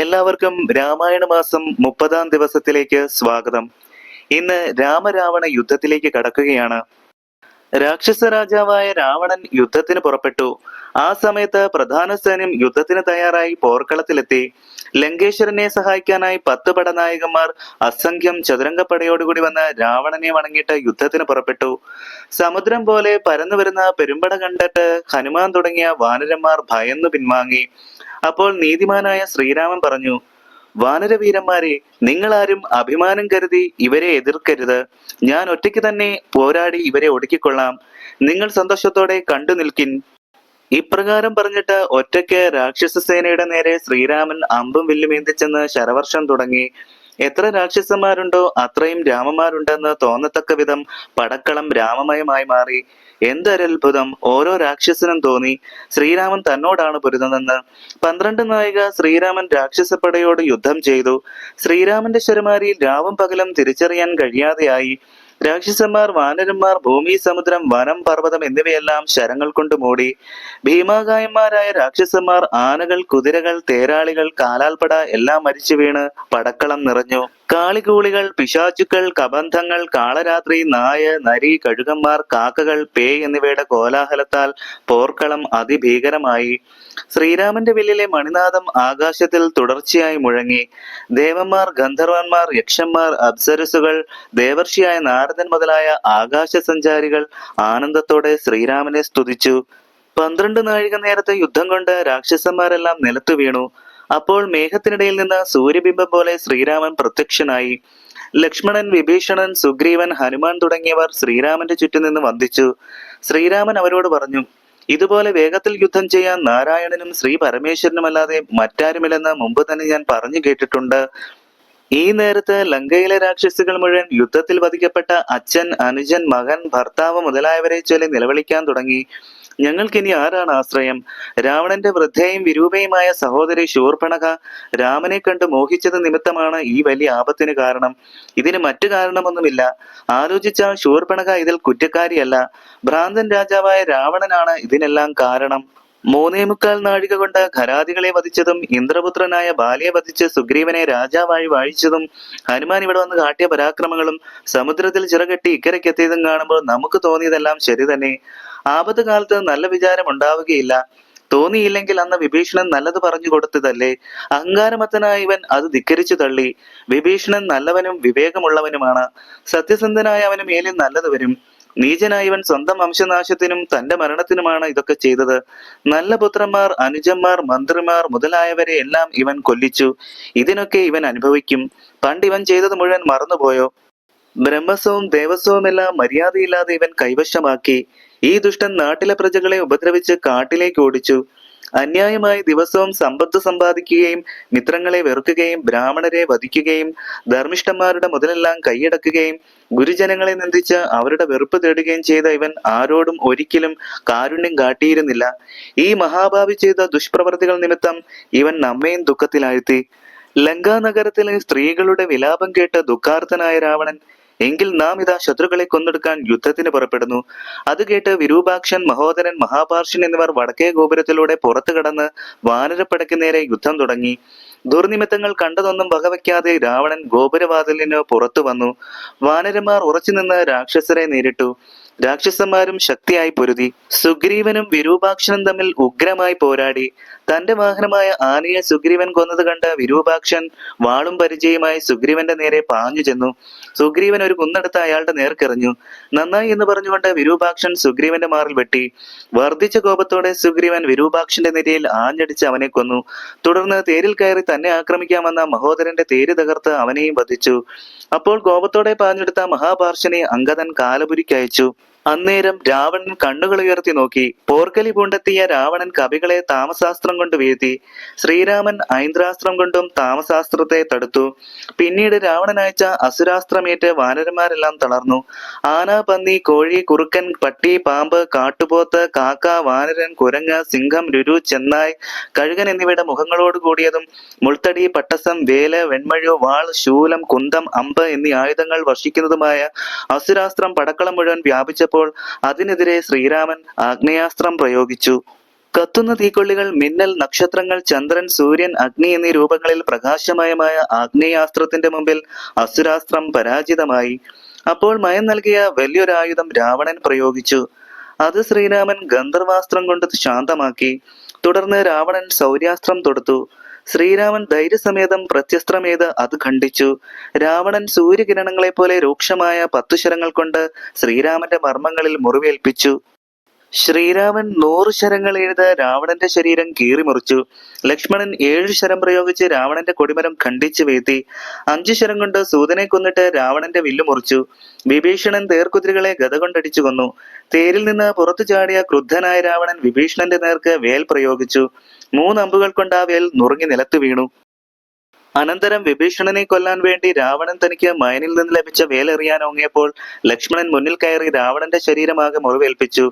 എല്ലാവർക്കും രാമായണ മാസം 30-ാം ദിവസത്തിലേക്ക് സ്വാഗതം. ഇന്ന് രാമരാവണ യുദ്ധത്തിലേക്ക് കടക്കുകയാണ്. രാക്ഷസ രാജാവായ രാവണൻ യുദ്ധത്തിന് പുറപ്പെട്ടു. ആ സമയത്ത് പ്രധാന സൈന്യം യുദ്ധത്തിന് തയ്യാറായി പോർക്കളത്തിലെത്തി. ലങ്കേശ്വരനെ സഹായിക്കാനായി 10 പടനായകന്മാർ അസംഖ്യം ചതുരംഗപ്പടയോടുകൂടി വന്ന് രാവണനെ വണങ്ങിയിട്ട് യുദ്ധത്തിന് പുറപ്പെട്ടു. സമുദ്രം പോലെ പരന്നു വരുന്ന പെരുമ്പട കണ്ടിട്ട് ഹനുമാൻ തുടങ്ങിയ വാനരന്മാർ ഭയന്നു പിൻവാങ്ങി. അപ്പോൾ നീതിമാനായ ശ്രീരാമൻ പറഞ്ഞു, വാനരവീരന്മാരെ, നിങ്ങളാരും അഭിമാനം കരുതി ഇവരെ എതിർക്കരുത്. ഞാൻ ഒറ്റയ്ക്ക് തന്നെ പോരാടി ഇവരെ ഒടുക്കിക്കൊള്ളാം. നിങ്ങൾ സന്തോഷത്തോടെ കണ്ടു നിൽക്കിൻ. ഇപ്രകാരം പറഞ്ഞിട്ട് ഒറ്റയ്ക്ക് രാക്ഷസ സേനയുടെ നേരെ ശ്രീരാമൻ അമ്പും വില്ലും ഏന്തിച്ചെന്ന് ശരവർഷം തുടങ്ങി. എത്ര രാക്ഷസന്മാരുണ്ടോ അത്രയും രാമന്മാരുണ്ടെന്ന് തോന്നത്തക്ക വിധം പടക്കളം രാമമയമായി മാറി. എന്തൊരത്ഭുതം! ഓരോ രാക്ഷസനും തോന്നി ശ്രീരാമൻ തന്നോടാണ് പൊരുതുന്നതെന്ന്. 12 നായിക ശ്രീരാമൻ രാക്ഷസപ്പടയോട് യുദ്ധം ചെയ്തു. ശ്രീരാമന്റെ ശരമാരിയിൽ രാവും പകലും തിരിച്ചറിയാൻ കഴിയാതെയായി. രാക്ഷസന്മാർ, വാനരന്മാർ, ഭൂമി, സമുദ്രം, വനം, പർവ്വതം എന്നിവയെല്ലാം ശരങ്ങൾ കൊണ്ട് മൂടി. ഭീമാകായന്മാരായ രാക്ഷസന്മാർ, ആനകൾ, കുതിരകൾ, തേരാളികൾ, കാലാൽപ്പട എല്ലാം മരിച്ചു വീണ് പടക്കളം നിറഞ്ഞു. കാളികൂളികൾ, പിശാചുക്കൾ, കബന്ധങ്ങൾ, കാളരാത്രി, നായ, നരി, കഴുകന്മാർ, കാക്കകൾ, പേയ് എന്നിവയുടെ കോലാഹലത്താൽ പോർക്കളം അതിഭീകരമായി. ശ്രീരാമന്റെ വില്ലിലെ മണിനാദം ആകാശത്തിൽ തുടർച്ചയായി മുഴങ്ങി. ദേവന്മാർ, ഗന്ധർവന്മാർ, യക്ഷന്മാർ, അപ്സരസുകൾ, ദേവർഷിയായ നാരദൻ മുതലായ ആകാശ സഞ്ചാരികൾ ആനന്ദത്തോടെ ശ്രീരാമനെ സ്തുതിച്ചു. 12 നാഴിക നേരത്തെ യുദ്ധം കൊണ്ട് രാക്ഷസന്മാരെല്ലാം നിലത്തു വീണു. അപ്പോൾ മേഘത്തിനിടയിൽ നിന്ന് സൂര്യബിംബം പോലെ ശ്രീരാമൻ പ്രത്യക്ഷനായി. ലക്ഷ്മണൻ, വിഭീഷണൻ, സുഗ്രീവൻ, ഹനുമാൻ തുടങ്ങിയവർ ശ്രീരാമന്റെ ചുറ്റും നിന്ന് വന്ദിച്ചു. ശ്രീരാമൻ അവരോട് പറഞ്ഞു, ഇതുപോലെ വേഗത്തിൽ യുദ്ധം ചെയ്യാൻ നാരായണനും ശ്രീ പരമേശ്വരനുമല്ലാതെ മറ്റാരുമില്ലെന്ന് മുമ്പ് തന്നെ ഞാൻ പറഞ്ഞു കേട്ടിട്ടുണ്ട്. ഈ നേരത്ത് ലങ്കയിലെ രാക്ഷസികൾ മുഴുവൻ യുദ്ധത്തിൽ വധിക്കപ്പെട്ട അച്ഛൻ, അനുജൻ, മകൻ, ഭർത്താവ് മുതലായവരെ ചൊല്ലി നിലവിളിക്കാൻ തുടങ്ങി. ഞങ്ങൾക്കിനി ആരാണ് ആശ്രയം? രാവണന്റെ വൃദ്ധയും വിരൂപയുമായ സഹോദരി ശൂർപ്പണഖ രാമനെ കണ്ട് മോഹിച്ചത് നിമിത്തമാണ് ഈ വലിയ ആപത്തിന് കാരണം. ഇതിന് മറ്റു കാരണമൊന്നുമില്ല. ആലോചിച്ചാൽ ശൂർപ്പണഖ ഇതിൽ കുറ്റക്കാരിയല്ല. ഭ്രാന്തൻ രാജാവായ രാവണനാണ് ഇതിനെല്ലാം കാരണം. 3.25 നാഴിക കൊണ്ട് ഖരാദികളെ വധിച്ചതും ഇന്ദ്രപുത്രനായ ബാലിയെ വധിച്ച് സുഗ്രീവനെ രാജാവായി വാഴിച്ചതും ഹനുമാൻ ഇവിടെ വന്ന് കാട്ടിയ പരാക്രമങ്ങളും സമുദ്രത്തിൽ ചിറകെട്ടി ഇക്കരയ്ക്കെത്തിയതും കാണുമ്പോൾ നമുക്ക് തോന്നിയതെല്ലാം ശരി തന്നെ. ആപത്ത് കാലത്ത് നല്ല വിചാരം ഉണ്ടാവുകയില്ല. തോന്നിയില്ലെങ്കിൽ അന്ന് വിഭീഷണൻ നല്ലത് പറഞ്ഞു കൊടുത്തതല്ലേ? അഹങ്കാരമത്തനായ ഇവൻ അത് ധിക്കരിച്ചു തള്ളി. വിഭീഷണൻ നല്ലവനും വിവേകമുള്ളവനുമാണ്. സത്യസന്ധനായ അവന് മേലിൽ നല്ലത് വരും. നീചനായ ഇവൻ സ്വന്തം വംശനാശത്തിനും തന്റെ മരണത്തിനുമാണ് ഇതൊക്കെ ചെയ്തത്. നല്ല പുത്രന്മാർ, അനുജന്മാർ, മന്ത്രിമാർ മുതലായവരെ എല്ലാം ഇവൻ കൊല്ലിച്ചു. ഇതിനൊക്കെ ഇവൻ അനുഭവിക്കും. പണ്ട് ഇവൻ ചെയ്തത് മുഴുവൻ മറന്നുപോയോ? ബ്രഹ്മസ്വവും ദേവസ്വവും എല്ലാം മര്യാദയില്ലാതെ ഇവൻ കൈവശമാക്കി. ഈ ദുഷ്ടൻ നാട്ടിലെ പ്രജകളെ ഉപദ്രവിച്ച് കാട്ടിലേക്ക് ഓടിച്ചു. അന്യായമായി ദിവസവും സമ്പത്ത് സമ്പാദിക്കുകയും മിത്രങ്ങളെ വെറുക്കുകയും ബ്രാഹ്മണരെ വധിക്കുകയും ധർമ്മിഷ്ഠന്മാരുടെ മുതലെല്ലാം കൈയടക്കുകയും ഗുരുജനങ്ങളെ നിന്ദിച്ച് അവരുടെ വെറുപ്പ് തേടുകയും ചെയ്ത ഇവൻ ആരോടും ഒരിക്കലും കാരുണ്യം കാട്ടിയിരുന്നില്ല. ഈ മഹാഭാവി ചെയ്ത ദുഷ്പ്രവർത്തികൾ നിമിത്തം ഇവൻ നമ്മയും ദുഃഖത്തിലാഴ്ത്തി. ലങ്കാനഗരത്തിലെ സ്ത്രീകളുടെ വിലാപം കേട്ട് ദുഃഖാർത്തനായ രാവണൻ, എങ്കിൽ നാം ഇതാ ശത്രുക്കളെ കൊന്നൊടുക്കാൻ യുദ്ധത്തിന് പുറപ്പെടുന്നു. അത് കേട്ട് വിരൂപാക്ഷൻ, മഹോദരൻ, മഹാപാർഷ്യൻ എന്നിവർ വടക്കേ ഗോപുരത്തിലൂടെ പുറത്തു കടന്ന് വാനരപ്പടയ്ക്ക് നേരെ യുദ്ധം തുടങ്ങി. ദുർനിമിത്തങ്ങൾ കണ്ടതൊന്നും വകവയ്ക്കാതെ രാവണൻ ഗോപുരവാതിലിന് പുറത്തു വന്നു. വാനരന്മാർ ഉറച്ചുനിന്ന് രാക്ഷസരെ നേരിട്ടു. രാക്ഷസന്മാരും ശക്തിയായി പൊരുതി. സുഗ്രീവനും വിരൂപാക്ഷനും തമ്മിൽ ഉഗ്രമായി പോരാടി. തന്റെ വാഹനമായ ആനയെ സുഗ്രീവൻ കൊന്നത് കണ്ട് വിരൂപാക്ഷൻ വാളും പരിചയമായി സുഗ്രീവന്റെ നേരെ പാഞ്ഞു ചെന്നു. സുഗ്രീവൻ ഒരു കുന്നെടുത്ത് അയാളുടെ നേർക്കെറിഞ്ഞു. നന്നായി എന്ന് പറഞ്ഞുകൊണ്ട് വിരൂപാക്ഷൻ സുഗ്രീവന്റെ മാറിൽ വെട്ടി. വർദ്ധിച്ച കോപത്തോടെ സുഗ്രീവൻ വിരൂപാക്ഷന്റെ നിരയിൽ ആഞ്ഞടിച്ച് അവനെ കൊന്നു. തുടർന്ന് തേരിൽ കയറി തന്നെ ആക്രമിക്കാമെന്ന മഹോദരന്റെ തേര് തകർത്ത് അവനെയും വധിച്ചു. അപ്പോൾ കോപത്തോടെ പാഞ്ഞെടുത്ത മഹാപാർശ്വനെ അങ്കദൻ കാലപുരിക്കയച്ചു. അന്നേരം രാവണൻ കണ്ണുകൾ ഉയർത്തി നോക്കി. പോർക്കലി പൂണ്ടെത്തിയ രാവണൻ കവികളെ താമസാസ്ത്രം കൊണ്ട് വീഴ്ത്തി. ശ്രീരാമൻ ഐന്ദ്രാസ്ത്രം കൊണ്ടും താമസാസ്ത്രത്തെ തടുത്തു. പിന്നീട് രാവണൻ അയച്ച അസുരാസ്ത്രമേറ്റ് വാനരന്മാരെല്ലാം തളർന്നു. ആന, പന്നി, കോഴി, കുറുക്കൻ, പട്ടി, പാമ്പ്, കാട്ടുപോത്ത്, കാക്ക, വാനരൻ, കുരങ്ങ്, സിംഹം, രുരു, ചെന്നായ്, കഴുകൻ എന്നിവയുടെ മുഖങ്ങളോട് കൂടിയതും മുൾത്തടി, പട്ടസം, വേല്, വെൺമഴു, വാൾ, ശൂലം, കുന്തം, അമ്പ് എന്നീ ആയുധങ്ങൾ വർഷിക്കുന്നതുമായ അസുരാസ്ത്രം പടക്കളം മുഴുവൻ വ്യാപിച്ചപ്പോൾ അതിനെതിരെ ശ്രീരാമൻ ആഗ്നേയാസ്ത്രം പ്രയോഗിച്ചു. കത്തുന്ന തീക്കൊള്ളികൾ, മിന്നൽ, നക്ഷത്രങ്ങൾ, ചന്ദ്രൻ, സൂര്യൻ, അഗ്നി എന്നീ രൂപങ്ങളിൽ പ്രകാശമയമായ ആഗ്നേയാസ്ത്രത്തിന്റെ മുമ്പിൽ അസുരാസ്ത്രം പരാജിതമായി. അപ്പോൾ മയം നൽകിയ വലിയൊരായുധം രാവണൻ പ്രയോഗിച്ചു. അത് ശ്രീരാമൻ ഗന്ധർവാസ്ത്രം കൊണ്ട് ശാന്തമാക്കി. തുടർന്ന് രാവണൻ ശൗര്യാസ്ത്രം തൊടുത്തു. ശ്രീരാമൻ ധൈര്യസമേതം പ്രത്യസ്ത്രമേത് അത് ഖണ്ഡിച്ചു. രാവണൻ സൂര്യകിരണങ്ങളെ പോലെ രൂക്ഷമായ 10 ശരങ്ങൾ കൊണ്ട് ശ്രീരാമന്റെ മർമ്മങ്ങളിൽ മുറിവേൽപ്പിച്ചു. ശ്രീരാമൻ 100 ശരങ്ങൾ എഴുത് രാവണന്റെ ശരീരം കീറിമുറിച്ചു. ലക്ഷ്മണൻ 7 ശരം പ്രയോഗിച്ച് രാവണന്റെ കൊടിമരം ഖണ്ഡിച്ചു വീഴ്ത്തി. 5 ശരം കൊണ്ട് സൂതനെ കൊന്നിട്ട് രാവണന്റെ വില്ലു മുറിച്ചു. വിഭീഷണൻ തേർക്കുതിരകളെ ഗദ കൊണ്ടടിച്ചു കൊന്നു. തേരിൽ നിന്ന് പുറത്തു ചാടിയ ക്രുദ്ധനായ രാവണൻ വിഭീഷണന്റെ നേർക്ക് വേൽ പ്രയോഗിച്ചു. 3 അമ്പുകൾ കൊണ്ട് ആ വേൽ നുറുങ്ങി നിലത്തു വീണു. അനന്തരം വിഭീഷണനെ കൊല്ലാൻ വേണ്ടി രാവണൻ തനിക്ക് മയനിൽ നിന്ന് ലഭിച്ച വേലെറിയാൻ ഓങ്ങിയപ്പോൾ ലക്ഷ്മണൻ മുന്നിൽ കയറി രാവണന്റെ ശരീരമാകെ മുറിവേൽപ്പിച്ചു.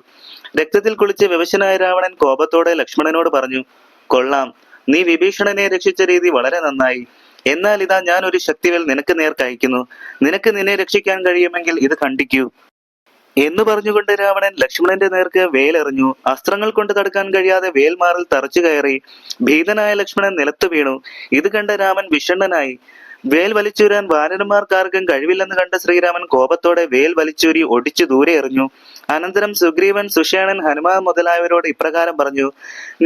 രക്തത്തിൽ കുളിച്ച് വിവശനായ രാവണൻ കോപത്തോടെ ലക്ഷ്മണനോട് പറഞ്ഞു, കൊള്ളാം, നീ വിഭീഷണനെ രക്ഷിച്ച രീതി വളരെ നന്നായി. എന്നാൽ ഇതാ ഞാൻ ഒരു ശക്തിവേൽ നിനക്ക് നേർക്കയക്കുന്നു. നിനക്ക് നിന്നെ രക്ഷിക്കാൻ കഴിയുമെങ്കിൽ ഇത് ഖണ്ഡിക്കൂ എന്നു പറഞ്ഞുകൊണ്ട് രാവണൻ ലക്ഷ്മണന്റെ നേർക്ക് വേലെറിഞ്ഞു. അസ്ത്രങ്ങൾ കൊണ്ട് തടുക്കാൻ കഴിയാതെ വേൽമാറിൽ തറച്ചു കയറി. ഭീതനായ ലക്ഷ്മണൻ നിലത്തു വീണു. ഇത് കണ്ട രാമൻ വിഷണ്ണനായി. വേൽ വലിച്ചൂരാൻ വാനരന്മാർക്കാർക്കും കഴിവില്ലെന്ന് കണ്ട ശ്രീരാമൻ കോപത്തോടെ വേൽ വലിച്ചൂരി ഒടിച്ചു ദൂരെ എറിഞ്ഞു. അനന്തരം സുഗ്രീവൻ, സുഷേണൻ, ഹനുമാൻ മുതലായവരോട് ഇപ്രകാരം പറഞ്ഞു,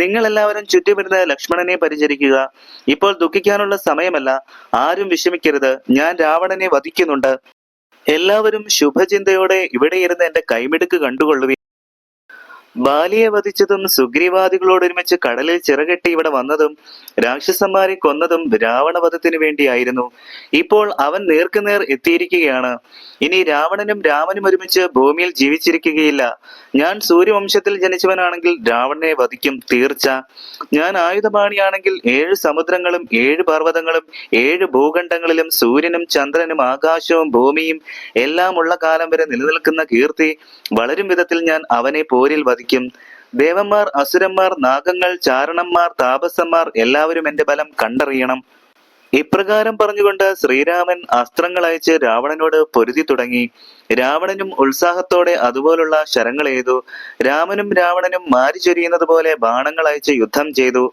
നിങ്ങൾ എല്ലാവരും ചുറ്റുമിരുന്ന് ലക്ഷ്മണനെ പരിചരിക്കുക. ഇപ്പോൾ ദുഃഖിക്കാനുള്ള സമയമല്ല. ആരും വിഷമിക്കരുത്. ഞാൻ രാവണനെ വധിക്കുന്നുണ്ട്. എല്ലാവരും ശുഭചിന്തയോടെ ഇവിടെ ഇരുന്ന് എന്റെ കൈമിടുക്ക് കണ്ടുകൊള്ളുവി. ബാലിയെ വധിച്ചതും സുഗ്രീവാദികളോടൊരുമിച്ച് കടലിൽ ചിറകെട്ടി ഇവിടെ വന്നതും രാക്ഷസന്മാരെ കൊന്നതും രാവണവധത്തിനു വേണ്ടിയായിരുന്നു. ഇപ്പോൾ അവൻ നേർക്കുനേർ എത്തിയിരിക്കുകയാണ്. ഇനി രാവണനും രാമനും ഒരുമിച്ച് ഭൂമിയിൽ ജീവിച്ചിരിക്കുകയില്ല. ഞാൻ സൂര്യവംശത്തിൽ ജനിച്ചവനാണെങ്കിൽ രാവണനെ വധിക്കും, തീർച്ച. ഞാൻ ആയുധപാണിയാണെങ്കിൽ 7 സമുദ്രങ്ങളും 7 പർവ്വതങ്ങളും 7 ഭൂഖണ്ഡങ്ങളിലും സൂര്യനും ചന്ദ്രനും ആകാശവും ഭൂമിയും എല്ലാം ഉള്ള കാലം വരെ നിലനിൽക്കുന്ന കീർത്തി വളരും വിധത്തിൽ ഞാൻ അവനെ പോരിൽ വധിക്കും. ദേവന്മാർ, അസുരന്മാർ, നാഗങ്ങൾ, ചാരണന്മാർ, താപസന്മാർ എല്ലാവരും എന്റെ ബലം കണ്ടറിയണം. ഇപ്രകാരം പറഞ്ഞുകൊണ്ട് ശ്രീരാമൻ അസ്ത്രങ്ങൾ അയച്ച് രാവണനോട് പൊരുതി തുടങ്ങി. രാവണനും ഉത്സാഹത്തോടെ അതുപോലുള്ള ശരങ്ങൾ എയ്തു. രാമനും രാവണനും മാരി ചൊരിയുന്നത് പോലെ ബാണങ്ങൾ അയച്ച് യുദ്ധം ചെയ്തു.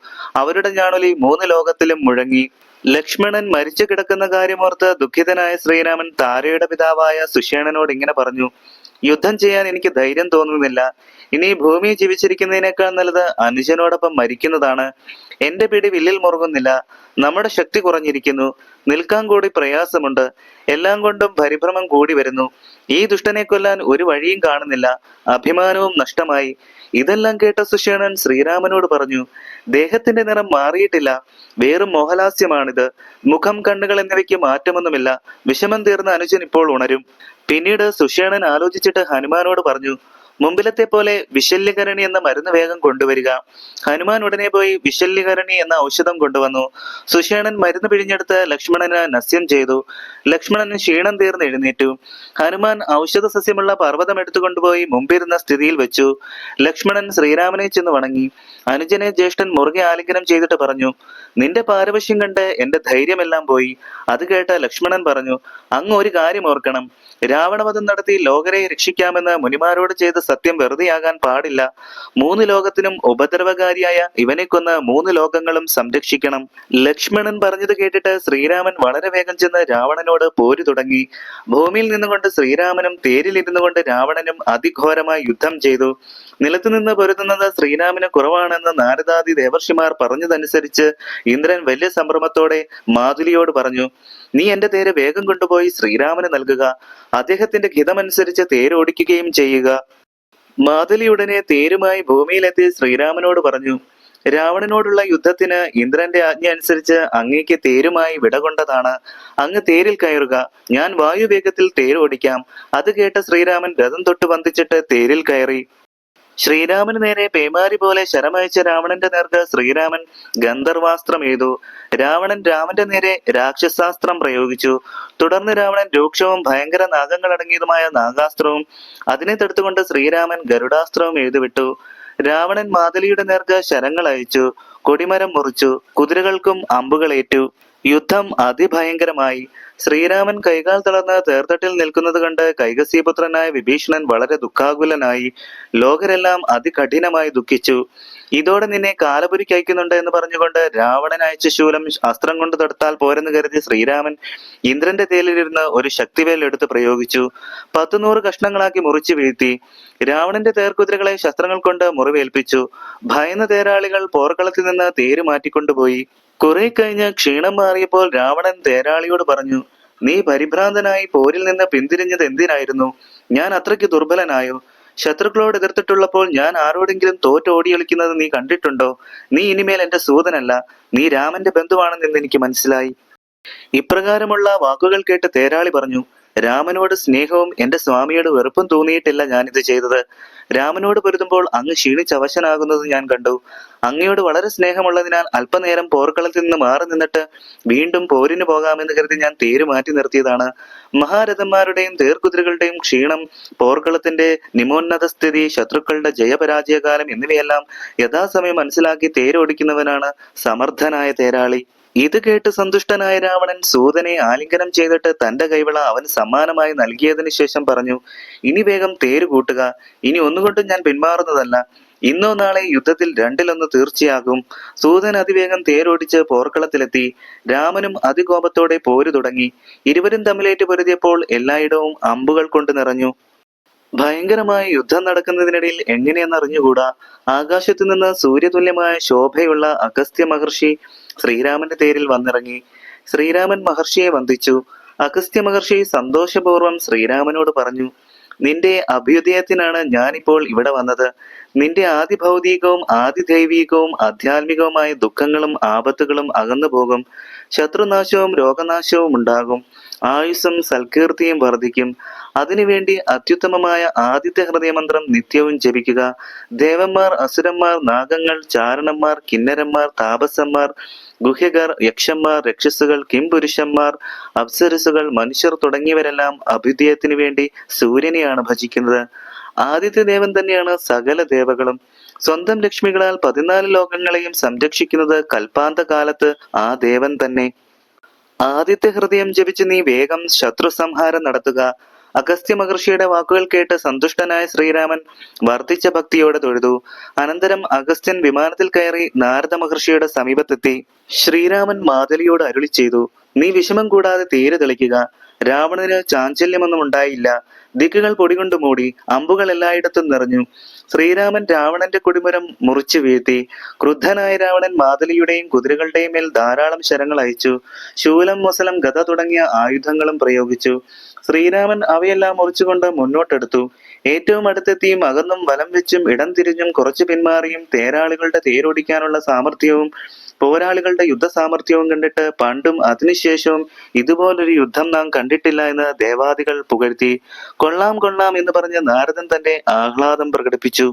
അവരുടെ ഞാണൊലി 3 ലോകത്തിലും മുഴങ്ങി. ലക്ഷ്മണൻ മരിച്ചു കിടക്കുന്ന കാര്യമോർത്ത് ദുഃഖിതനായ ശ്രീരാമൻ താരയുടെ പിതാവായ സുഷേണനോട് ഇങ്ങനെ പറഞ്ഞു, യുദ്ധം ചെയ്യാൻ എനിക്ക് ധൈര്യം തോന്നുന്നില്ല. ഇനി ഭൂമി ജീവിച്ചിരിക്കുന്നതിനേക്കാൾ നല്ലത് അനുജനോടൊപ്പം മരിക്കുന്നതാണ്. എന്റെ പിടി വില്ലിൽ മുറുകുന്നില്ല. നമ്മുടെ ശക്തി കുറഞ്ഞിരിക്കുന്നു. നിൽക്കാൻ കൂടി പ്രയാസമുണ്ട്. എല്ലാം കൊണ്ടും പരിഭ്രമം കൂടി വരുന്നു. ഈ ദുഷ്ടനെ കൊല്ലാൻ ഒരു വഴിയും കാണുന്നില്ല. അഭിമാനവും നഷ്ടമായി. ഇതെല്ലാം കേട്ട സുഷേണൻ ശ്രീരാമനോട് പറഞ്ഞു, ദേഹത്തിന്റെ നിറം മാറിയിട്ടില്ല. വേറും മോഹലാസ്യമാണിത്. മുഖം, കണ്ണുകൾ എന്നിവയ്ക്ക് മാറ്റമൊന്നുമില്ല. വിഷമം തീർന്ന അനുജൻ ഇപ്പോൾ ഉണരും. പിന്നീട് സുഷേണൻ ആലോചിച്ചിട്ട് ഹനുമാനോട് പറഞ്ഞു, മുമ്പിലത്തെ പോലെ വിശല്യകരണി എന്ന മരുന്ന് വേഗം കൊണ്ടുവരിക. ഹനുമാൻ ഉടനെ പോയി വിശല്യകരണി എന്ന ഔഷധം കൊണ്ടുവന്നു. സുഷേണൻ മരുന്ന് പിഴിഞ്ഞെടുത്ത് ലക്ഷ്മണന് നസ്യം ചെയ്തു. ലക്ഷ്മണന് ക്ഷീണം തീർന്ന് എഴുന്നേറ്റു. ഹനുമാൻ ഔഷധ സസ്യമുള്ള പർവ്വതം എടുത്തുകൊണ്ടുപോയി മുമ്പിരുന്ന സ്ഥിതിയിൽ വെച്ചു. ലക്ഷ്മണൻ ശ്രീരാമനെ ചെന്ന് വണങ്ങി. അനുജനെ ജ്യേഷ്ഠൻ മുറുകെ ആലിംഗനം ചെയ്തിട്ട് പറഞ്ഞു, നിന്റെ പാരവശ്യം കണ്ട് എന്റെ ധൈര്യമെല്ലാം പോയി. അത് കേട്ട ലക്ഷ്മണൻ പറഞ്ഞു, അങ്ങ് ഒരു കാര്യം ഓർക്കണം. രാവണവധം നടത്തി ലോകരെ രക്ഷിക്കാമെന്ന് മുനിമാരോട് ചെയ്ത സത്യം വെറുതെയാകാൻ പാടില്ല. 3 ലോകത്തിനും ഉപദ്രവകാരിയായ ഇവനെ കൊന്ന് 3 ലോകങ്ങളും സംരക്ഷിക്കണം. ലക്ഷ്മണൻ പറഞ്ഞത് കേട്ടിട്ട് ശ്രീരാമൻ വളരെ വേഗം ചെന്ന് രാവണനോട് പോര് തുടങ്ങി. ഭൂമിയിൽ നിന്നുകൊണ്ട് ശ്രീരാമനും തേരിലിരുന്നു കൊണ്ട് രാവണനും അതിഘോരമായി യുദ്ധം ചെയ്തു. നിലത്തുനിന്ന് പൊരുതുന്നത് ശ്രീരാമന് കുറവാണെന്ന് നാരദാദി ദേവർഷിമാർ പറഞ്ഞതനുസരിച്ച് ഇന്ദ്രൻ വലിയ സംഭ്രമത്തോടെ മാതുലിയോട് പറഞ്ഞു, നീ എന്റെ തേര് വേഗം കൊണ്ടുപോയി ശ്രീരാമന് നൽകുക. അദ്ദേഹത്തിന്റെ ഹിതമനുസരിച്ച് തേരോടിക്കുകയും ചെയ്യുക. മാതുലി ഉടനെ തേരുമായി ഭൂമിയിലെത്തി ശ്രീരാമനോട് പറഞ്ഞു, രാവണനോടുള്ള യുദ്ധത്തിന് ഇന്ദ്രന്റെ ആജ്ഞ അനുസരിച്ച് അങ്ങേക്ക് തേരുമായി വിടകൊണ്ടതാണ്. അങ്ങ് തേരിൽ കയറുക. ഞാൻ വായുവേഗത്തിൽ തേരോടിക്കാം. അത് കേട്ട ശ്രീരാമൻ രഥം തൊട്ട് വന്ദിച്ചിട്ട് തേരിൽ കയറി. ശ്രീരാമന് നേരെ പേമാരി പോലെ ശരമയച്ച രാവണന്റെ നേർക്ക് ശ്രീരാമൻ ഗന്ധർവാസ്ത്രം എയ്തു. രാവണൻ രാമന്റെ നേരെ രാക്ഷസാസ്ത്രം പ്രയോഗിച്ചു. തുടർന്ന് രാവണൻ രൂക്ഷവും ഭയങ്കര നാഗങ്ങൾ അടങ്ങിയതുമായ നാഗാസ്ത്രവും അതിനെ തടുത്തുകൊണ്ട് ശ്രീരാമൻ ഗരുഡാസ്ത്രവും എഴുതിവിട്ടു. രാവണൻ മാതലിയുടെ നേർക്ക് ശരങ്ങൾ അയച്ചു. കൊടിമരം മുറിച്ചു. കുതിരകൾക്കും അമ്പുകളേറ്റു. യുദ്ധം അതിഭയങ്കരമായി. ശ്രീരാമൻ കൈകാൽ തളർന്ന് തേർത്തട്ടിൽ നിൽക്കുന്നത് കണ്ട് കൈകസ്യപുത്രനായ വിഭീഷണൻ വളരെ ദുഃഖാകുലനായി. ലോകരെല്ലാം അതികഠിനമായി ദുഃഖിച്ചു. ഇതോടെ നിന്നെ കാലപുരിക്ക് അയക്കുന്നുണ്ട് എന്ന് പറഞ്ഞുകൊണ്ട് രാവണൻ അയച്ച ശൂലം അസ്ത്രം കൊണ്ട് തൊടുത്താൽ പോരെന്ന് കരുതി ശ്രീരാമൻ ഇന്ദ്രന്റെ തേലിലിരുന്ന് ഒരു ശക്തിവേൽ എടുത്ത് പ്രയോഗിച്ചു. 100 കഷ്ണങ്ങളാക്കി മുറിച്ചു വീഴ്ത്തി. രാവണന്റെ തേർക്കുതിരകളെ ശസ്ത്രങ്ങൾ കൊണ്ട് മുറിവേൽപ്പിച്ചു. ഭയന്ന തേരാളികൾ പോർക്കളത്തിൽ നിന്ന് തേര് മാറ്റിക്കൊണ്ടുപോയി. കുറെ കഴിഞ്ഞ് ക്ഷീണം മാറിയപ്പോൾ രാവണൻ തേരാളിയോട് പറഞ്ഞു, നീ പരിഭ്രാന്തനായി പോരിൽ നിന്ന് പിന്തിരിഞ്ഞത് എന്തിനായിരുന്നു? ഞാൻ അത്രയ്ക്ക് ദുർബലനായോ? ശത്രുക്കളോട് എതിർത്തിട്ടുള്ളപ്പോൾ ഞാൻ ആരോടെങ്കിലും തോറ്റോടിയൊളിക്കുന്നത് നീ കണ്ടിട്ടുണ്ടോ? നീ ഇനിമേൽ എന്റെ സൂതനല്ല, നീ രാമന്റെ ബന്ധുവാണെന്ന് എനിക്ക് മനസ്സിലായി. ഇപ്രകാരമുള്ള വാക്കുകൾ കേട്ട് തേരാളി പറഞ്ഞു, രാമനോട് സ്നേഹവും എന്റെ സ്വാമിയോട് വെറുപ്പും തോന്നിയിട്ടില്ല ഞാനിത് ചെയ്തത്. രാമനോട് പൊരുതുമ്പോൾ അങ്ങ് ക്ഷീണിച്ചവശനാകുന്നത് ഞാൻ കണ്ടു. അങ്ങയോട് വളരെ സ്നേഹമുള്ളതിനാൽ അല്പനേരം പോർക്കളത്തിൽ നിന്ന് മാറി നിന്നിട്ട് വീണ്ടും പോരിന് പോകാമെന്ന് കരുതി ഞാൻ തേര് മാറ്റി നിർത്തിയതാണ്. മഹാരഥന്മാരുടെയും തേർക്കുതിരകളുടെയും ക്ഷീണം, പോർക്കളത്തിന്റെ നിമോന്നത സ്ഥിതി, ശത്രുക്കളുടെ ജയപരാജയകാലം എന്നിവയെല്ലാം യഥാസമയം മനസ്സിലാക്കി തേരോടിക്കുന്നവനാണ് സമർത്ഥനായ തേരാളി. ഇത് കേട്ട് സന്തുഷ്ടനായ രാവണൻ സൂതനെ ആലിംഗനം ചെയ്തിട്ട് തന്റെ കൈവള അവന് സമ്മാനമായി നൽകിയതിനു ശേഷം പറഞ്ഞു, ഇനി വേഗം തേര് കൂട്ടുക. ഇനി ഒന്നുകൊണ്ടും ഞാൻ പിന്മാറുന്നതല്ല. ഇന്നോ നാളെ യുദ്ധത്തിൽ 2-1 തീർച്ചയാകും. സൂതൻ അതിവേഗം തേരോടിച്ച് പോർക്കളത്തിലെത്തി. രാമനും അതികോപത്തോടെ പോര് തുടങ്ങി. ഇരുവരും തമ്മിലേറ്റ് പൊരുതിയപ്പോൾ എല്ലായിടവും അമ്പുകൾ കൊണ്ട് നിറഞ്ഞു. ഭയങ്കരമായ യുദ്ധം നടക്കുന്നതിനിടയിൽ എങ്ങനെയെന്നറിഞ്ഞുകൂടാ, ആകാശത്തു നിന്ന് സൂര്യതുല്യമായ ശോഭയുള്ള അഗസ്ത്യ മഹർഷി ശ്രീരാമന്റെ തേരിൽ വന്നിറങ്ങി. ശ്രീരാമൻ മഹർഷിയെ വന്ദിച്ചു. അഗസ്ത്യ മഹർഷി സന്തോഷപൂർവ്വം ശ്രീരാമനോട് പറഞ്ഞു, നിന്റെ അഭ്യുദയത്തിനാണ് ഞാനിപ്പോൾ ഇവിടെ വന്നത്. നിന്റെ ആദിഭൗതികവും ആദിദൈവികവും ആധ്യാത്മികവുമായ ദുഃഖങ്ങളും ആപത്തുകളും അകന്നു പോകും. ശത്രുനാശവും രോഗനാശവും ഉണ്ടാകും. ആയുസ്സും സൽകീർത്തിയും വർദ്ധിക്കും. അതിനുവേണ്ടി അത്യുത്തമമായ ആദിത്യ ഹൃദയമന്ത്രം നിത്യവും ജപിക്കുക. ദേവന്മാർ, അസുരന്മാർ, നാഗങ്ങൾ, ചാരണന്മാർ, കിന്നരന്മാർ, താപസന്മാർ, ഗുഹ്യകർ, യക്ഷന്മാർ, രക്ഷസുകൾ, കിംപുരുഷന്മാർ, അപ്സരസുകൾ, മനുഷ്യർ തുടങ്ങിയവരെല്ലാം അഭ്യുദയത്തിനു വേണ്ടി സൂര്യനെയാണ് ഭജിക്കുന്നത്. ആദിത്യദേവൻ തന്നെയാണ് സകല ദേവകളും. സ്വന്തം ലക്ഷ്മികളാൽ 14 ലോകങ്ങളെയും സംരക്ഷിക്കുന്നത് കൽപ്പാന്ത കാലത്ത് ആ ദേവൻ തന്നെ. ആദിത്യ ഹൃദയം ജപിച്ച് നീ വേഗം ശത്രു സംഹാരം നടത്തുക. അഗസ്ത്യ മഹർഷിയുടെ വാക്കുകൾ കേട്ട് സന്തുഷ്ടനായ ശ്രീരാമൻ വർദ്ധിച്ച ഭക്തിയോടെ തൊഴുതു. അനന്തരം അഗസ്ത്യൻ വിമാനത്തിൽ കയറി നാരദ മഹർഷിയുടെ സമീപത്തെത്തി. ശ്രീരാമൻ മാതലിയോട് അരുളി ചെയ്തു, നീ വിഷമം കൂടാതെ തേര് തെളിക്കുക. രാവണന് ചാഞ്ചല്യമൊന്നും ഉണ്ടായില്ല. ദിക്കുകൾ പൊടികൊണ്ട് മൂടി. അമ്പുകൾ എല്ലായിടത്തും നിറഞ്ഞു. ശ്രീരാമൻ രാവണന്റെ കൊടിമരം മുറിച്ചു വീഴ്ത്തി. ക്രുദ്ധനായ രാവണൻ മാതലിയുടെയും കുതിരകളുടെയും മേൽ ധാരാളം ശരങ്ങൾ അയച്ചു. ശൂലം, മുസലം, ഗദ തുടങ്ങിയ ആയുധങ്ങളും പ്രയോഗിച്ചു. ശ്രീരാമൻ അവയെല്ലാം മുറിച്ചുകൊണ്ട് മുന്നോട്ടെടുത്തു. ഏറ്റവും അടുത്തെത്തിയും അകന്നും വലം വെച്ചും ഇടം തിരിഞ്ഞും കുറച്ചു പിന്മാറിയും തേരാളികളുടെ തേരോടിക്കാനുള്ള സാമർഥ്യവും പോരാളികളുടെ യുദ്ധ സാമർഥ്യവും കണ്ടിട്ട് പണ്ടും അതിനുശേഷവും ഇതുപോലൊരു യുദ്ധം നാം കണ്ടിട്ടില്ല എന്ന് ദേവാദികൾ പുകഴ്ത്തി. കൊള്ളാം കൊള്ളാം എന്ന് പറഞ്ഞ് നാരദൻ തന്റെ ആഹ്ലാദം പ്രകടിപ്പിച്ചു.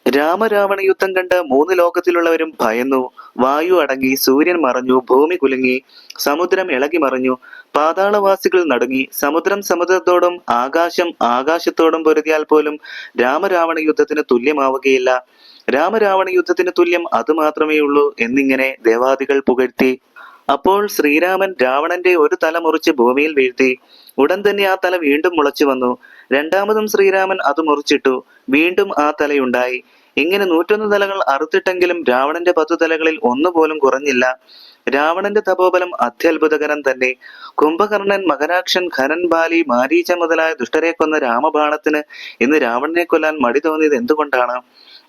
രാമരാവണ യുദ്ധം കണ്ട് 3 ലോകത്തിലുള്ളവരും ഭയന്നു. വായു അടങ്ങി, സൂര്യൻ മറഞ്ഞു, ഭൂമി കുലുങ്ങി, സമുദ്രം ഇളകി മറിഞ്ഞു, പാതാളവാസികൾ നടുങ്ങി. സമുദ്രം സമുദ്രത്തോടും ആകാശം ആകാശത്തോടും പൊരുതിയാൽ പോലും രാമരാവണ യുദ്ധത്തിന് തുല്യമാവുകയില്ല. രാമരാവണ യുദ്ധത്തിന് തുല്യം അതുമാത്രമേ ഉള്ളൂ എന്നിങ്ങനെ ദേവാദികൾ പുകഴ്ത്തി. അപ്പോൾ ശ്രീരാമൻ രാവണന്റെ ഒരു തല മുറിച്ച് ഭൂമിയിൽ വീഴ്ത്തി. ഉടൻ തന്നെ ആ തല വീണ്ടും മുളച്ചു വന്നു. രണ്ടാമതും ശ്രീരാമൻ അത് മുറിച്ചിട്ടു. വീണ്ടും ആ തലയുണ്ടായി. ഇങ്ങനെ 101 തലകൾ അറുത്തിട്ടെങ്കിലും രാവണന്റെ 10 തലകളിൽ ഒന്നുപോലും കുറഞ്ഞില്ല. രാവണന്റെ തപോബലം അത്യത്ഭുതകരം തന്നെ. കുംഭകർണൻ, മകരാക്ഷൻ, ഖരൻ, ബാലി, മാരീച മുതലായ ദുഷ്ടരെ കൊന്ന രാമബാണത്തിന് ഇന്ന് രാവണനെ കൊല്ലാൻ മടി തോന്നിയത് എന്തുകൊണ്ടാണ്?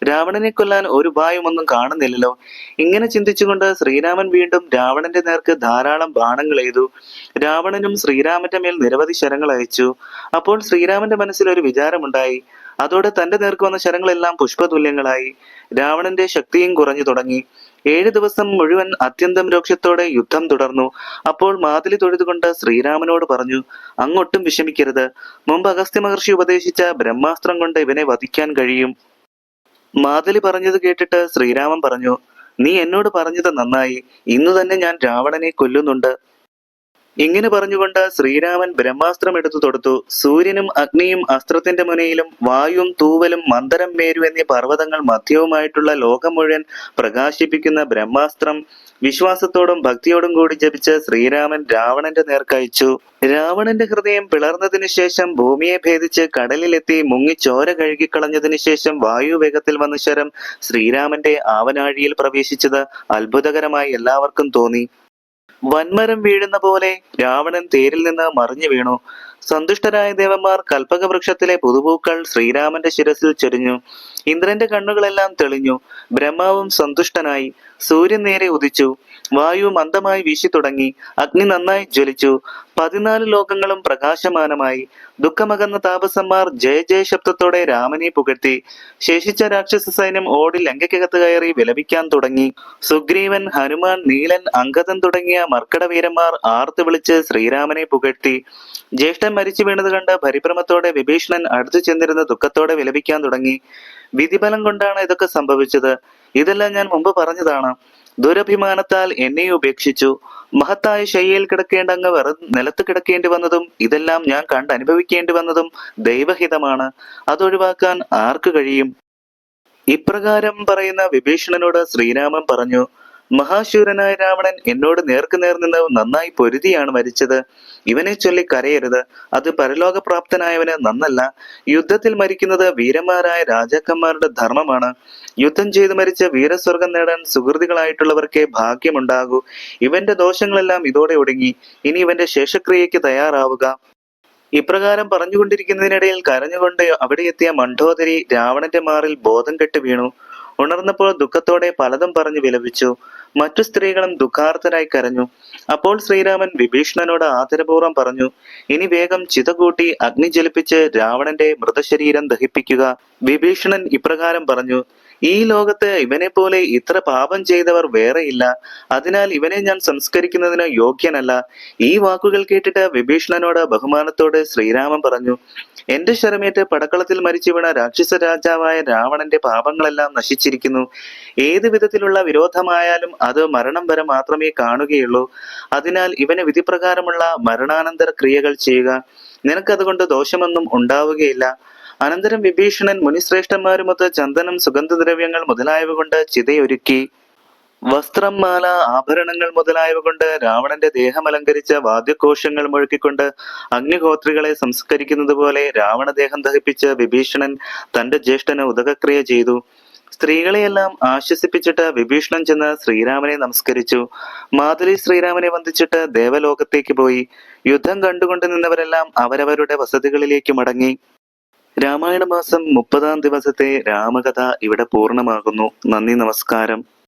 രാവണനെ കൊല്ലാൻ ഒരു ഉപായമൊന്നും കാണുന്നില്ലല്ലോ. ഇങ്ങനെ ചിന്തിച്ചുകൊണ്ട് ശ്രീരാമൻ വീണ്ടും രാവണന്റെ നേർക്ക് ധാരാളം ബാണങ്ങൾ എയ്തു. രാവണനും ശ്രീരാമന്റെ മേൽ നിരവധി ശരങ്ങൾ അയച്ചു. അപ്പോൾ ശ്രീരാമന്റെ മനസ്സിൽ ഒരു വിചാരമുണ്ടായി. അതോടെ തന്റെ നേർക്ക് വന്ന ശരങ്ങളെല്ലാം പുഷ്പതുല്യങ്ങളായി. രാവണന്റെ ശക്തിയും കുറഞ്ഞു തുടങ്ങി. 7 ദിവസം മുഴുവൻ അത്യന്തം രോക്ഷത്തോടെ യുദ്ധം തുടർന്നു. അപ്പോൾ മാതലി തൊഴുതുകൊണ്ട് ശ്രീരാമനോട് പറഞ്ഞു, അങ്ങൊട്ടും വിഷമിക്കരുത്. മുമ്പ് അഗസ്ത്യ മഹർഷി ഉപദേശിച്ച ബ്രഹ്മാസ്ത്രം കൊണ്ട് ഇവനെ വധിക്കാൻ കഴിയും. മാതലി പറഞ്ഞത് കേട്ടിട്ട് ശ്രീരാമൻ പറഞ്ഞു, നീ എന്നോട് പറഞ്ഞത് നന്നായി. ഇന്നു തന്നെ ഞാൻ രാവണനെ കൊല്ലുന്നുണ്ട്. ഇങ്ങനെ പറഞ്ഞുകൊണ്ട് ശ്രീരാമൻ ബ്രഹ്മാസ്ത്രം എടുത്തു തൊടുത്തു. സൂര്യനും അഗ്നിയും അസ്ത്രത്തിന്റെ മുനയിലും വായുവും തൂവലും മന്ദരം മേരു എന്നീ പർവ്വതങ്ങൾ മധ്യവുമായിട്ടുള്ള ലോകം മുഴുവൻ പ്രകാശിപ്പിക്കുന്ന ബ്രഹ്മാസ്ത്രം വിശ്വാസത്തോടും ഭക്തിയോടും കൂടി ജപിച്ച് ശ്രീരാമൻ രാവണന്റെ നേർക്കയച്ചു. രാവണന്റെ ഹൃദയം പിളർന്നതിനു ശേഷം ഭൂമിയെ ഭേദിച്ച് കടലിലെത്തി മുങ്ങി ചോര കഴുകിക്കളഞ്ഞതിനു ശേഷം വായുവേഗത്തിൽ വന്ന ശരം ശ്രീരാമന്റെ ആവനാഴിയിൽ പ്രവേശിച്ചത് അത്ഭുതകരമായി എല്ലാവർക്കും തോന്നി. വൻമരം വീഴുന്ന പോലെ രാവണൻ തേരിൽ നിന്ന് മറിഞ്ഞു വീണു. സന്തുഷ്ടരായ ദേവന്മാർ കൽപ്പകവൃക്ഷത്തിലെ പുതുപൂക്കൾ ശ്രീരാമന്റെ ശിരസിൽ ചൊരിഞ്ഞു. ഇന്ദ്രന്റെ കണ്ണുകളെല്ലാം തെളിഞ്ഞു. ബ്രഹ്മാവും സന്തുഷ്ടനായി. സൂര്യൻ നേരെ ഉദിച്ചു. വായു മന്ദമായി വീശി തുടങ്ങി. അഗ്നി നന്നായി ജ്വലിച്ചു. 14 ലോകങ്ങളും പ്രകാശമാനമായി. ദുഃഖമകന്ന താപസന്മാർ ജയ ജയ ശബ്ദത്തോടെ രാമനെ പുകഴ്ത്തി. ശേഷിച്ച രാക്ഷസ സൈന്യം ഓടി ലങ്കയ്ക്കകത്ത് കയറി വിലപിക്കാൻ തുടങ്ങി. സുഗ്രീവൻ, ഹനുമാൻ, നീലൻ, അങ്കദൻ തുടങ്ങിയ മർക്കട വീരന്മാർ ആർത്ത് വിളിച്ച് ശ്രീരാമനെ പുകഴ്ത്തി. ജ്യേഷ്ഠൻ മരിച്ചു വീണത് കണ്ട് പരിഭ്രമത്തോടെ വിഭീഷണൻ അടുത്തു ചെന്നിരുന്ന് ദുഃഖത്തോടെ വിലപിക്കാൻ തുടങ്ങി. വിധിബലം കൊണ്ടാണ് ഇതൊക്കെ സംഭവിച്ചത്. ഇതെല്ലാം ഞാൻ മുമ്പ് പറഞ്ഞതാണ്. ദുരഭിമാനത്താൽ എന്നെ ഉപേക്ഷിച്ചു. മഹത്തായ ശയ്യയിൽ കിടക്കേണ്ട അങ്ങ് നിലത്ത് കിടക്കേണ്ടി വന്നതും ഇതെല്ലാം ഞാൻ കണ്ടനുഭവിക്കേണ്ടി വന്നതും ദൈവഹിതമാണ്. അതൊഴിവാക്കാൻ ആർക്ക് കഴിയും? ഇപ്രകാരം പറയുന്ന വിഭീഷണനോട് ശ്രീരാമൻ പറഞ്ഞു, മഹാശൂരനായ രാവണൻ എന്നോട് നേർക്കുനേർ നിന്ന് നന്നായി പൊരുതിയാണ് മരിച്ചത്. ഇവനെ ചൊല്ലി കരയരുത്. അത് പരലോകപ്രാപ്തനായവന് നന്നല്ല. യുദ്ധത്തിൽ മരിക്കുന്നത് വീരന്മാരായ രാജാക്കന്മാരുടെ ധർമ്മമാണ്. യുദ്ധം ചെയ്തു മരിച്ച വീരസ്വർഗം നേടാൻ സുഹൃത്തുക്കളായിട്ടുള്ളവർക്കേ ഭാഗ്യമുണ്ടാകൂ. ഇവന്റെ ദോഷങ്ങളെല്ലാം ഇതോടെ ഒടുങ്ങി. ഇനി ഇവന്റെ ശേഷക്രിയയ്ക്ക് തയ്യാറാവുക. ഇപ്രകാരം പറഞ്ഞുകൊണ്ടിരിക്കുന്നതിനിടയിൽ കരഞ്ഞുകൊണ്ട് അവിടെ എത്തിയ മണ്ഡോദരി രാവണന്റെ മാറിൽ ബോധം കെട്ട് വീണു. ഉണർന്നപ്പോൾ ദുഃഖത്തോടെ പലതും പറഞ്ഞു വിലപിച്ചു. മറ്റു സ്ത്രീകളും ദുഃഖാർത്തരായി കരഞ്ഞു. അപ്പോൾ ശ്രീരാമൻ വിഭീഷണനോട് ആദരപൂർവ്വം പറഞ്ഞു, ഇനി വേഗം ചിത കൂട്ടി അഗ്നി ജ്വലിപ്പിച്ച് രാവണന്റെ മൃതശരീരം ദഹിപ്പിക്കുക. വിഭീഷണൻ ഇപ്രകാരം പറഞ്ഞു, ഈ ലോകത്ത് ഇവനെ പോലെ ഇത്ര പാപം ചെയ്തവർ വേറെയില്ല. അതിനാൽ ഇവനെ ഞാൻ സംസ്കരിക്കുന്നതിന് യോഗ്യനല്ല. ഈ വാക്കുകൾ കേട്ടിട്ട് വിഭീഷണനോട് ബഹുമാനത്തോടെ ശ്രീരാമൻ പറഞ്ഞു, എന്റെ ശരമേറ്റ് പടക്കളത്തിൽ മരിച്ചു വീണ രാക്ഷസ രാജാവായ രാവണന്റെ പാപങ്ങളെല്ലാം നശിച്ചിരിക്കുന്നു. ഏത് വിധത്തിലുള്ള വിരോധമായാലും അത് മരണം വരെ മാത്രമേ കാണുകയുള്ളൂ. അതിനാൽ ഇവന് വിധിപ്രകാരമുള്ള മരണാനന്തര ക്രിയകൾ ചെയ്യുക. നിനക്കതുകൊണ്ട് ദോഷമൊന്നും ഉണ്ടാവുകയില്ല. അനന്തരം വിഭീഷണൻ മുനിശ്രേഷ്ഠന്മാരുമൊത്ത് ചന്ദനം, സുഗന്ധദ്രവ്യങ്ങൾ മുതലായവ കൊണ്ട് ചിതയൊരുക്കി. വസ്ത്രം, മാല, ആഭരണങ്ങൾ മുതലായവ കൊണ്ട് രാവണന്റെ ദേഹം അലങ്കരിച്ച വാദ്യഘോഷങ്ങൾ മുഴക്കിക്കൊണ്ട് അഗ്നിഹോത്രികളെ സംസ്കരിക്കുന്നത് പോലെ രാവണദേഹം ദഹിപ്പിച്ച് വിഭീഷണൻ തന്റെ ജ്യേഷ്ഠന് ഉദകക്രിയ ചെയ്തു. സ്ത്രീകളെയെല്ലാം ആശ്വസിപ്പിച്ചിട്ട് വിഭീഷണൻ ചെന്ന് ശ്രീരാമനെ നമസ്കരിച്ചു. മാതുലി ശ്രീരാമനെ വന്ദിച്ചിട്ട് ദേവലോകത്തേക്ക് പോയി. യുദ്ധം കണ്ടുകൊണ്ട് നിന്നവരെല്ലാം അവരവരുടെ വസതികളിലേക്ക് മടങ്ങി. രാമായണ മാസം 30-ാം ദിവസത്തെ രാമകഥ ഇവിടെ പൂർണ്ണമാകുന്നു. നന്ദി, നമസ്കാരം.